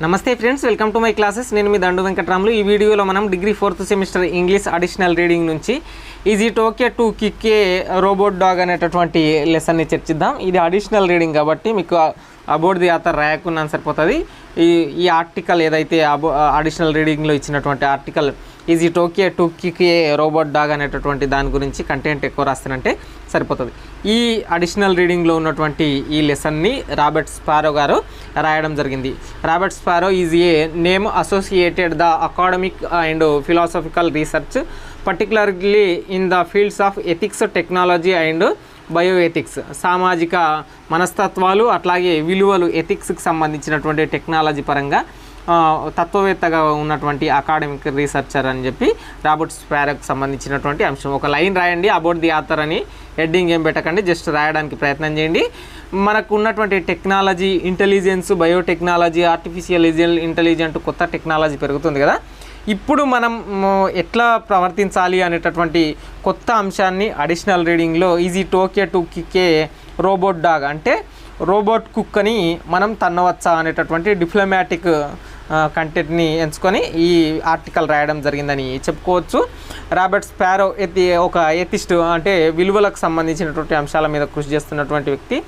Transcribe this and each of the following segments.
నమస్తే friends, welcome to my classes. నేను మీ దండు వెంకటరాములు. ఈ వీడియోలో మనం degree 4th semester English additional reading నుంచి is it okay to kick a robot dog అనేటటువంటి లెసన్ని చర్చిద్దాం. ఇది అడిషనల్ రీడింగ్ కాబట్టి మీకు అబౌట్ ది ఆథర్ రాయకున్నా సరిపోతుంది. ఈ ఆర్టికల్ ఏదైతే అడిషనల్ రీడింగ్లో ఇచ్చినటువంటి article is it okay to kick a robot dog అనేటటువంటి దాని గురించి కంటెంట్ ఎక్కువ రాస్తానంటే సరిపోతుంది. ఈ అడిషనల్ రీడింగ్లో ఉన్నటువంటి ఈ లెసన్ని రాబర్ట్ స్పారో గారు రాయడం జరిగింది. Robert sparrow is a name associated the academic and philosophical research particularly in the fields of ethics, technology and bioethics. సామాజిక మనస్తత్వాలు అట్లాగే విలువలు, ఎథిక్స్కి సంబంధించినటువంటి టెక్నాలజీ పరంగా తత్వవేత్తగా ఉన్నటువంటి అకాడమిక్ రీసెర్చర్ అని చెప్పి రాబర్ట్ స్పారోకి సంబంధించినటువంటి అంశం. ఒక లైన్ రాయండి, అబౌట్ ది ఆథర్ అని హెడ్డింగ్ ఏం పెట్టకండి, జస్ట్ రాయడానికి ప్రయత్నం చేయండి. మనకు ఉన్నటువంటి technology, intelligence, biotechnology, artificial intelligent కొత్త టెక్నాలజీ పెరుగుతుంది కదా. ఇప్పుడు మనం ఎట్లా ప్రవర్తించాలి అనేటటువంటి కొత్త అంశాన్ని అడిషనల్ రీడింగ్లో is it okay to kick a robot dog అంటే రోబోట్ కుక్ అని మనం తన్నవచ్చా అనేటటువంటి డిప్లొమాటిక్ కంటెంట్ని ఎంచుకొని ఈ ఆర్టికల్ రాయడం జరిగిందని చెప్పుకోవచ్చు. రాబర్ట్ స్పారో ఒక ఎథిస్ట్ అంటే విలువలకు సంబంధించినటువంటి అంశాల మీద కృషి చేస్తున్నటువంటి వ్యక్తి.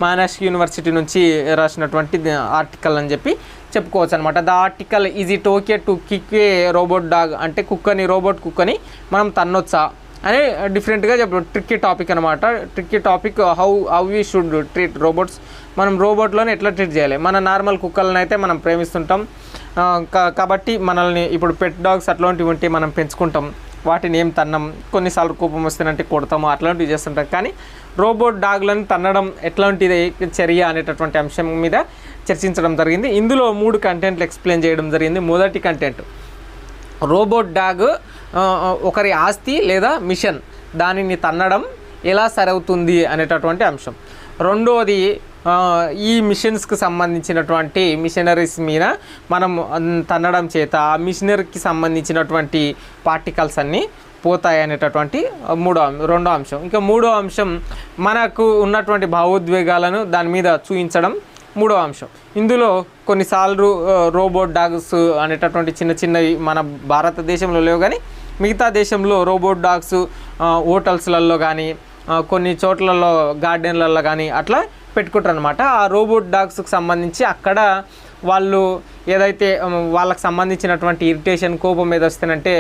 మహారాష్ట్ర యూనివర్సిటీ నుంచి రాసినటువంటి ఆర్టికల్ అని చెప్పి చెప్పుకోవచ్చు అనమాట. The article is it okay to kick a robot dog అంటే కుక్కని, రోబోట్ కుక్కని మనం తన్నొచ్చా అని డిఫరెంట్గా చెప్పడం. ట్రిక్కీ టాపిక్ అనమాట. Tricky topic how we should treat robots. మనం రోబోట్లోనే ఎట్లా ట్రీట్ చేయాలి. మన నార్మల్ కుక్కలను అయితే మనం ప్రేమిస్తుంటాం కాబట్టి మనల్ని ఇప్పుడు పెట్ డాగ్స్ అట్లాంటివి ఉంటే మనం పెంచుకుంటాం, వాటిని ఏం తన్నం, కొన్నిసార్లు కోపం వస్తుందంటే కొడతాము, అట్లాంటివి చేస్తుంటాం. కానీ రోబోట్ డాగ్లను తన్నడం ఎట్లాంటిది చర్య అనేటటువంటి అంశం మీద చర్చించడం జరిగింది. ఇందులో 3 కంటెంట్లు ఎక్స్ప్లెయిన్ చేయడం జరిగింది. మొదటి కంటెంట్, రోబోట్ డాగ్ ఒకరి ఆస్తి లేదా మిషన్, దానిని తన్నడం ఎలా సరవుతుంది అనేటటువంటి అంశం. రెండవది, ఈ మిషన్స్కి సంబంధించినటువంటి మిషనరీస్ మీద మనం తన్నడం చేత ఆ మిషనరీకి సంబంధించినటువంటి పార్టికల్స్ అన్నీ పోతాయి అనేటటువంటి రెండో అంశం. ఇంకా మూడో అంశం, మనకు ఉన్నటువంటి భావోద్వేగాలను దాని మీద చూపించడం మూడో అంశం. ఇందులో కొన్నిసార్లు రోబోట్ డాగ్స్ అనేటటువంటి చిన్న చిన్నవి మన భారతదేశంలో లేవు, కానీ మిగతా దేశంలో రోబోట్ డాగ్స్ హోటల్స్లలో కానీ కొన్ని చోట్లలో గార్డెన్లలో కానీ అట్లా పెట్టుకుంటారు అనమాట. ఆ రోబోట్ డాగ్స్కి సంబంధించి అక్కడ వాళ్ళు ఏదైతే వాళ్ళకి సంబంధించినటువంటి ఇరిటేషన్, కోపం మీద వస్తేనంటే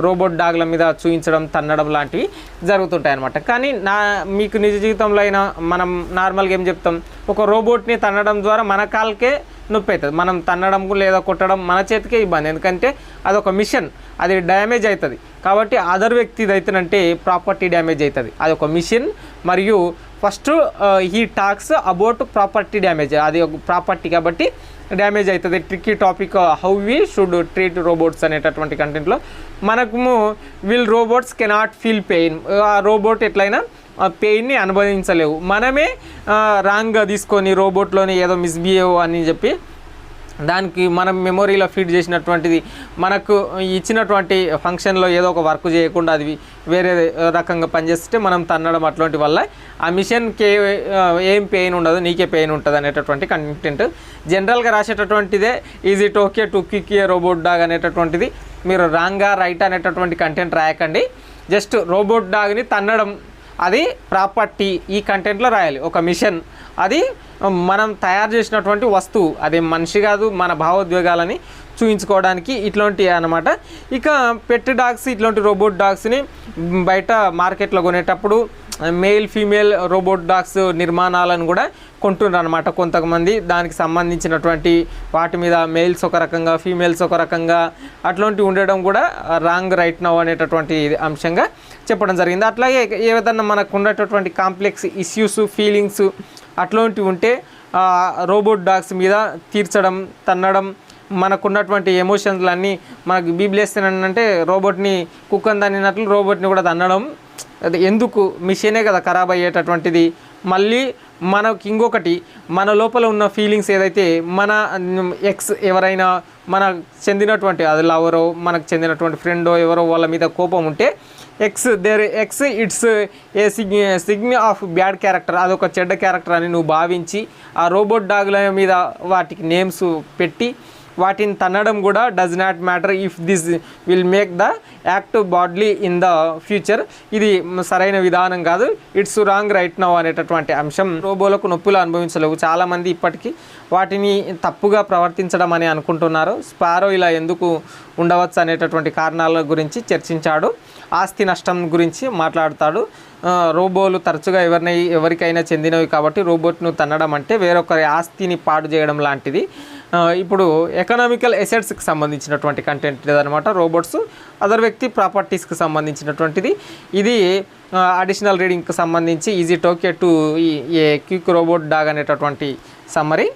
రోబోట్ డాగ్ల మీద చూపించడం, తన్నడం లాంటివి జరుగుతుంటాయి అన్నమాట. కానీ మీకు నిజ జీవితంలో అయినా మనం నార్మల్గా ఏం చెప్తాం, ఒక రోబోట్ని తన్నడం ద్వారా మన కాళ్ళకే నొప్పి అవుతుంది. మనం తన్నడం లేదా కొట్టడం మన చేతికే ఇబ్బంది, ఎందుకంటే అదొక మిషన్, అది డ్యామేజ్ అవుతుంది. కాబట్టి అదర్ వ్యక్తిది అయితేనంటే ప్రాపర్టీ డ్యామేజ్ అవుతుంది. అది ఒక మిషన్. మరియు first he talks about property damage, అది ఒక ప్రాపర్టీ కాబట్టి డ్యామేజ్ అవుతుంది. Tricky topic how we should treat robots అనేటటువంటి కంటెంట్లో మనకు will robots cannot feel pain, ఆ రోబోట్ ఎట్లయినా పెయిన్ని అనుభవించలేవు. మనమే రాంగ్గా తీసుకొని రోబోట్లోనే ఏదో మిస్బిహేవ్ అని చెప్పి దానికి మనం మెమొరీలో ఫీడ్ చేసినటువంటిది మనకు ఇచ్చినటువంటి ఫంక్షన్లో ఏదో ఒక వర్క్ చేయకుండా అది వేరే రకంగా పనిచేస్తే మనం తన్నడం అట్లాంటి వల్ల ఆ మిషన్కి ఏం పెయిన్ ఉండదు, నీకే పెయిన్ ఉంటుంది అనేటటువంటి కంటెంట్ జనరల్గా రాసేటటువంటిదే. Is it okay to kick a robot dog అనేటటువంటిది మీరు రాంగ్గా రైట్ అనేటటువంటి కంటెంట్ రాయకండి. జస్ట్ రోబోట్ డాగ్ని తన్నడం అది ప్రాపర్టీ ఈ కంటెంట్లో రాయాలి. ఒక మిషన్, అది మనం తయారు చేసినటువంటి వస్తువు, అది మనిషి కాదు, మన భావోద్వేగాలని చూపించుకోవడానికి ఇట్లాంటివి అన్నమాట. ఇక పెట్ డాగ్స్, ఇట్లాంటి రోబోట్ డాగ్స్ని బయట మార్కెట్లో కొనేటప్పుడు మేల్ ఫీమేల్ రోబోట్ డాగ్స్ నిర్మాణాలను కూడా కొంటున్నారు అనమాట కొంతమంది. దానికి సంబంధించినటువంటి వాటి మీద మేల్స్ ఒక రకంగా, ఫీమేల్స్ ఒక రకంగా అట్లాంటివి ఉండడం కూడా రాంగ్ రైట్ నౌ అనేటటువంటి అంశంగా చెప్పడం జరిగింది. అట్లాగే ఏదన్నా మనకు ఉండేటటువంటి కాంప్లెక్స్ ఇష్యూస్, ఫీలింగ్స్ అట్లాంటివి ఉంటే రోబోట్ డాగ్స్ మీద తీర్చడం, తన్నడం, మనకున్నటువంటి ఎమోషన్లన్నీ మనకు బీబ్లేస్తానంటే రోబోట్ని కుక్కని తన్నినట్లు రోబోట్ని కూడా తన్నడం అది ఎందుకు, మిషనే కదా ఖరాబ్ అయ్యేటటువంటిది. మళ్ళీ మనకి ఇంకొకటి, మన లోపల ఉన్న ఫీలింగ్స్ ఏదైతే మన ఎక్స్ ఎవరైనా మనకు చెందినటువంటి అది లవరో మనకు చెందినటువంటి ఫ్రెండో ఎవరో వాళ్ళ మీద కోపం ఉంటే ఎక్స్ it's a sign of bad character, అదొక చెడ్డ క్యారెక్టర్ అని నువ్వు భావించి ఆ రోబోట్ డాగ్ల మీద వాటికి నేమ్స్ పెట్టి వాటిని తన్నడం కూడా does not matter if this will make the active body in the future. ఇది సరైన విధానం కాదు, ఇట్స్ రాంగ్ రైట్ నౌ అనేటటువంటి అంశం. రోబోలకు నొప్పులు అనుభవించలేవు. చాలామంది ఇప్పటికీ వాటిని తప్పుగా ప్రవర్తించడం అని అనుకుంటున్నారు. స్పారో ఇలా ఎందుకు ఉండవచ్చు అనేటటువంటి కారణాల గురించి చర్చించాడు. ఆస్తి నష్టం గురించి మాట్లాడతాడు. రోబోలు తరచుగా ఎవరికైనా చెందినవి కాబట్టి రోబోట్ను తన్నడం అంటే వేరొకరి ఆస్తిని పాడు చేయడం లాంటిది. ఇప్పుడు ఎకనామికల్ ఎసెట్స్కి సంబంధించినటువంటి కంటెంట్ ఇదనమాట. రోబోట్స్ అదర్ వ్యక్తి ప్రాపర్టీస్కి సంబంధించినటువంటిది. ఇది అడిషనల్ రీడింగ్కి సంబంధించి is it okay to a kick robot dog అనేటటువంటి సమ్మరీ.